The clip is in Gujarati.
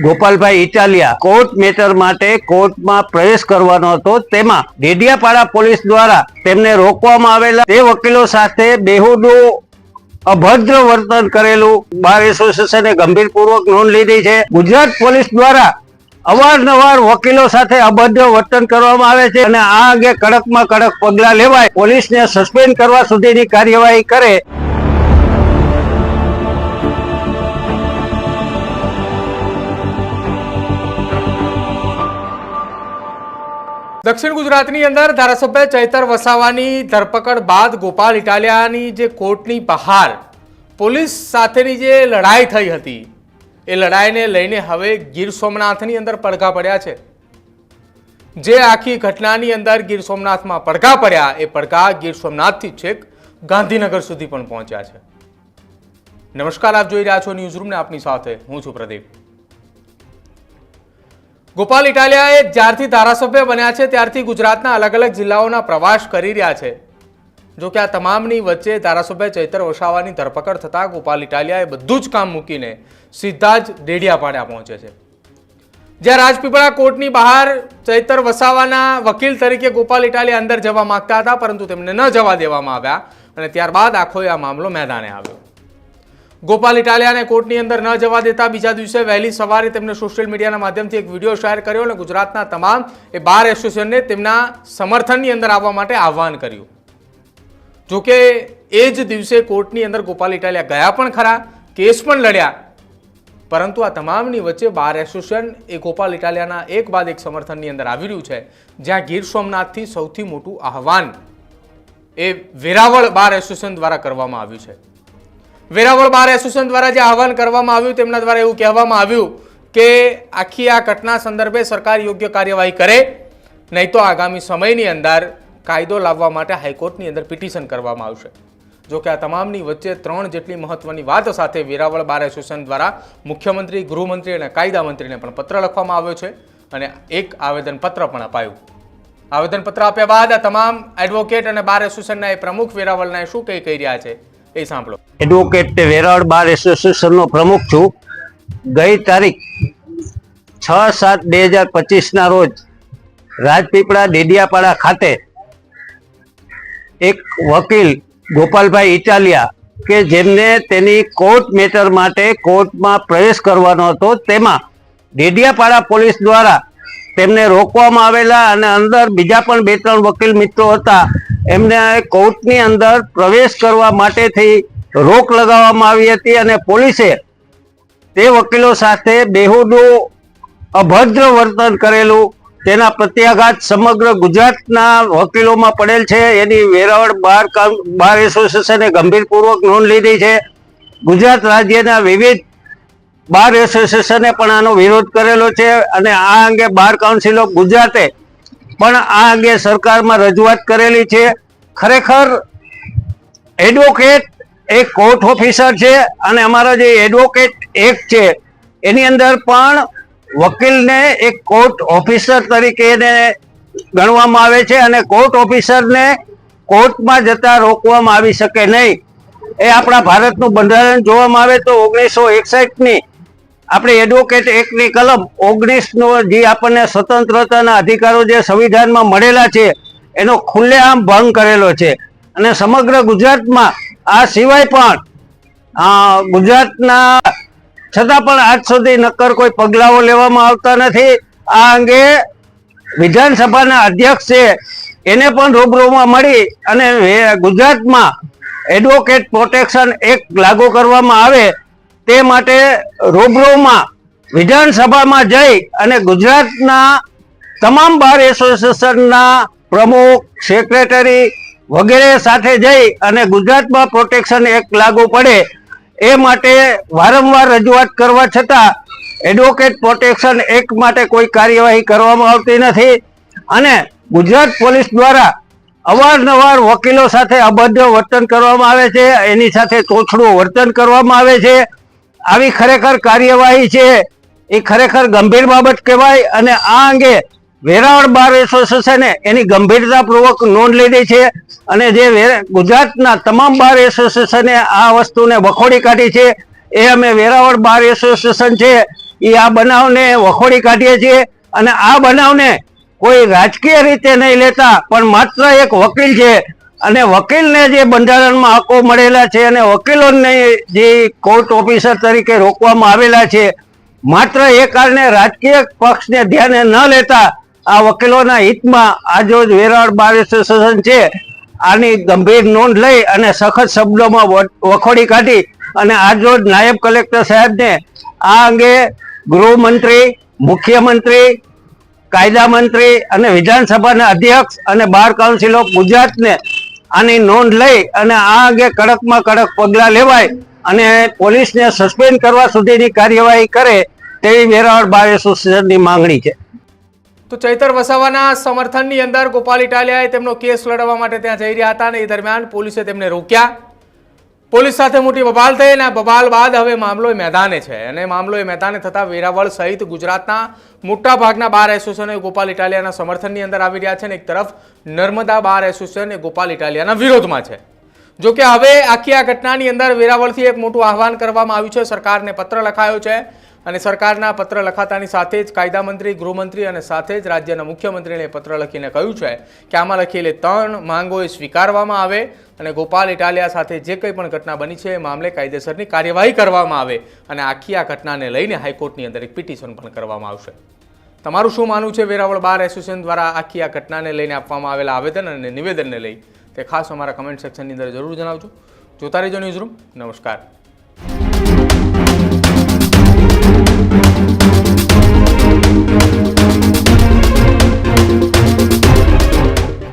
ગોપાલભાઈ ઇટાલિયા કોર્ટ મેટર માટે કોર્ટમાં પ્રવેશ કરવાનો હતો, તેમાં ડેડિયાપાડા પોલીસ દ્વારા તેમને રોકવામાં આવેલા તે વકીલો સાથે બેહુદું અભદ્ર વર્તન કરેલું બાર એસોસિએશને ગંભીરપૂર્વક નોંધ લીધી છે। ગુજરાત પોલીસ દ્વારા અવારનવાર વકીલો સાથે અભદ્ર વર્તન કરવામાં આવે છે અને આ અંગે કડકમાં કડક પગલાં લેવાય, પોલીસને સસ્પેન્ડ કરવા સુધીની કાર્યવાહી કરે। દક્ષિણ ગુજરાતની અંદર ધારાસભ્ય ચૈતર વસાવાની ધરપકડ બાદ ગોપાલ ઇટાલિયાની જે કોર્ટની બહાર પોલીસ સાથેની જે લડાઈ થઈ હતી એ લડાઈને લઈને હવે ગીર સોમનાથની અંદર પડઘા પડ્યા છે। જે આખી ઘટનાની અંદર ગીર સોમનાથમાં પડઘા પડ્યા એ પડઘા ગીર સોમનાથથી છેક ગાંધીનગર સુધી પણ પહોંચ્યા છે। નમસ્કાર, આપ જોઈ રહ્યા છો ન્યૂઝરૂમ ને આપની સાથે હું છું પ્રદીપ। ગોપાલ ઇટાલિયાએ જ્યારથી ધારાસભ્ય બન્યા છે ત્યારથી ગુજરાતના અલગ અલગ જિલ્લાઓના પ્રવાસ કરી રહ્યા છે। જો કે આ તમામની વચ્ચે ધારાસભ્ય ચૈતર વસાવાની ધરપકડ થતાં ગોપાલ ઇટાલિયાએ બધું જ કામ મૂકીને સીધા જ ડેડિયાપાડા પહોંચે છે। જ્યાં રાજપીપળા કોર્ટની બહાર ચૈતર વસાવાના વકીલ તરીકે ગોપાલ ઇટાલિયા અંદર જવા માંગતા હતા, પરંતુ તેમને ન જવા દેવામાં આવ્યા અને ત્યારબાદ આખો આ મામલો મેદાને આવ્યો। ગોપાલ ઇટાલિયાને કોર્ટની અંદર ન જવા દેતા બીજા દિવસે વહેલી સવારે તેમને સોશિયલ મીડિયાના માધ્યમથી એક વિડીયો શેર કર્યો અને ગુજરાતના તમામ એ બાર એસોસિએશનને તેમના સમર્થનની અંદર આવવા માટે આહવાન કર્યું। જોકે એ જ દિવસે કોર્ટની અંદર ગોપાલ ઇટાલિયા ગયા પણ ખરા, કેસ પણ લડ્યા, પરંતુ આ તમામની વચ્ચે બાર એસોસિએશન એ ગોપાલ ઇટાલિયાના એક બાદ એક સમર્થનની અંદર આવી રહ્યું છે। જ્યાં ગીર સોમનાથથી સૌથી મોટું આહવાન એ વેરાવળ બાર એસોસિએશન દ્વારા કરવામાં આવ્યું છે। વેરાવળ બાર એસોસિએશન દ્વારા જે આહવાન કરવામાં આવ્યું તેમના દ્વારા એવું કહેવામાં આવ્યું કે આખી આ ઘટના સંદર્ભે સરકાર યોગ્ય કાર્યવાહી કરે, નહીં તો આગામી સમયની અંદર કાયદો લાવવા માટે હાઈકોર્ટની અંદર પિટિશન કરવામાં આવશે। જો કે આ તમામની વચ્ચે 3 જેટલી મહત્વની વાત સાથે વેરાવળ બાર એસોસિએશન દ્વારા મુખ્યમંત્રી, ગૃહમંત્રી અને કાયદા મંત્રીને પણ પત્ર લખવામાં આવ્યો છે અને એક આવેદનપત્ર પણ અપાયું। આવેદનપત્ર આપ્યા બાદ આ તમામ એડવોકેટ અને બાર એસોસિએશનના એ પ્રમુખ વેરાવળના શું કહી રહ્યા છે એ સાંભળો। એડવોકેટ વેરાવળ બાર એસોસિએશનનો પ્રમુખ છું। ગઈ તારીખ 6/7/2025 રોજ રાજપીપળા ડેડિયાપાડા ખાતે એક વકીલ ગોપાલભાઈ ઇટાલિયા કે જેમને તેની કોર્ટ મેટર માટે કોર્ટમાં પ્રવેશ કરવાનો હતો, તેમાં ડેડિયાપાડા પોલીસ દ્વારા તેમને રોકવામાં આવેલા અને અંદર બીજા પણ 2-3 વકીલ મિત્રો હતા, એમને કોર્ટની અંદર પ્રવેશ કરવા માટેથી રોક લગાવવામાં આવી હતી અને પોલીસે તે વકીલો સાથે બેહુદું અભદ્ર વર્તન કરેલું તેના પ્રત્યાઘાત સમગ્ર ગુજરાતના વકીલોમાં પડેલ છે। એની વેરાવળ બાર એસોસિએશને ગંભીરપૂર્વક નોંધ લીધી છે। ગુજરાત રાજ્યના વિવિધ બાર એસોસિએશને પણ આનો વિરોધ કરેલો છે અને આ અંગે બાર કાઉન્સિલ ઓફ ગુજરાતે પણ આ અંગે સરકારમાં રજૂઆત કરેલી છે। ખરેખર એડવોકેટ એક કોર્ટ ઓફિસર છે અને અમારા જે એડવોકેટ એક્ટ છે એની અંદર પણ વકીલને એક કોર્ટ ઓફિસર તરીકે એને ગણવામાં આવે છે અને કોર્ટ ઓફિસરને કોર્ટમાં જતા રોકવામાં આવી શકે નહીં। એ આપણા ભારતનું બંધારણ જોવામાં આવે તો 1961ની આપણે એડવોકેટ એક્ટની કલમ 19નો જે આપણને સ્વતંત્રતાના અધિકારો જે સંવિધાનમાં મળેલા છે એનો ખુલ્લેઆમ ભંગ કરેલો છે અને સમગ્ર ગુજરાતમાં આ સિવાય પણ ગુજરાતના છતાં પણ આજ સુધી નક્કર કોઈ પગલાઓ લેવામાં આવતા નથી। આ અંગે વિધાનસભાના અધ્યક્ષ છે એને પણ રૂબરૂમાં મળી અને ગુજરાતમાં એડવોકેટ પ્રોટેક્શન એક્ટ લાગુ કરવામાં આવે તે માટે રૂબરૂમાં વિધાનસભામાં જઈ અને ગુજરાતના તમામ બાર એસોસિએશનના પ્રમુખ, સેક્રેટરી વગેરે સાથે જઈ અને ગુજરાતમાં પ્રોટેક્શન એક્ટ લાગુ પડે એ માટે વારંવાર રજૂઆત કરવા છતાં એડવોકેટ પ્રોટેક્શન એક્ટ માટે કોઈ કાર્યવાહી કરવામાં આવતી નથી અને ગુજરાત પોલીસ દ્વારા અવારનવાર વકીલો સાથે અભદ્ર વર્તન કરવામાં આવે છે, એની સાથે તોછડું વર્તન કરવામાં આવે છે। આવી ખરેખર કાર્યવાહી છે એ ખરેખર ગંભીર બાબત કહેવાય અને આ અંગે વેરાવળ બાર એસોસિએશને એની ગંભીરતાપૂર્વક નોંધ લીધી છે અને જે ગુજરાતના તમામ બાર એસોસિએશને આ વસ્તુને વખોડી કાઢી છે એ અમે વેરાવળ બાર એસોસિએશન છે એ આ બનાવને વખોડી કાઢીએ છીએ અને આ બનાવને કોઈ રાજકીય રીતે નહીં લેતા, પણ માત્ર એક વકીલ છે અને વકીલને જે બંધારણમાં હકો મળેલા છે અને વકીલોને જે કોર્ટ ઓફિસર તરીકે રોકવામાં આવેલા છે, માત્ર એ કારણે રાજકીય પક્ષને ધ્યાને ન લેતા આ વકીલોના હિતમાં આજરોજ વેરાવળ બાર એસોસિએશન છે આની ગંભીર નોંધ લઈ અને સખત શબ્દોમાં વખોડી કાઢી અને આજરોજ નાયબ કલેક્ટર સાહેબને આ અંગે ગૃહમંત્રી, મુખ્યમંત્રી, કાયદા મંત્રી અને વિધાનસભાના અધ્યક્ષ અને બાર કાઉન્સિલ ઓફ ગુજરાતને આની નોંધ લઈ અને આ અંગે કડકમાં કડક પગલાં લેવાય અને પોલીસને સસ્પેન્ડ કરવા સુધીની કાર્યવાહી કરે તેવી વેરાવળ બાર એસોસિએશનની માંગણી છે. તો ચૈતર વસાવાના સમર્થનની અંદર ગોપાલ ઇટાલિયાએ તેમનો કેસ લડવા માટે ત્યાં જઈ રહ્યા હતા અને એ દરમિયાન પોલીસે તેમને રોક્યા. પોલીસ સાથે મોટી બબાલ થઈ અને બબાલ બાદ હવે મામલો મેદાને છે અને મામલો મેદાને થતા વેરાવળ સહિત ગુજરાતના મોટા ભાગના બાર એસોસિએશનો ગોપાલ ઇટાલિયાના સમર્થનની અંદર આવી રહ્યા છે અને એક તરફ નર્મદા બાર એસોસિએશન એ ગોપાલ ઇટાલિયાના વિરોધમાં છે. જો કે હવે આખી આ ઘટનાની અંદર વેરાવળથી એક મોટું આહવાન કરવામાં આવ્યું છે, સરકારને પત્ર લખાયો છે અને સરકારના પત્ર લખાતાની સાથે જ કાયદા મંત્રી, ગૃહમંત્રી અને સાથે જ રાજ્યના મુખ્યમંત્રીને પત્ર લખીને કહ્યું છે કે આમાં લખેલી 3 માંગો એ સ્વીકારવામાં આવે અને ગોપાલ ઇટાલિયા સાથે જે કંઈ પણ ઘટના બની છે એ મામલે કાયદેસરની કાર્યવાહી કરવામાં આવે અને આખી આ ઘટનાને લઈને હાઈકોર્ટની અંદર એક પિટિશન પણ કરવામાં આવશે. તમારું શું માનવું છે વેરાવળ બાર એસોસિએશન દ્વારા આખી આ ઘટનાને લઈને આપવામાં આવેલા આવેદન અને નિવેદનને લઈ તે ખાસ અમારા કમેન્ટ સેક્શનની અંદર જરૂર જણાવજો. જોતા રહેજો ન્યૂઝરૂમ. નમસ્કાર.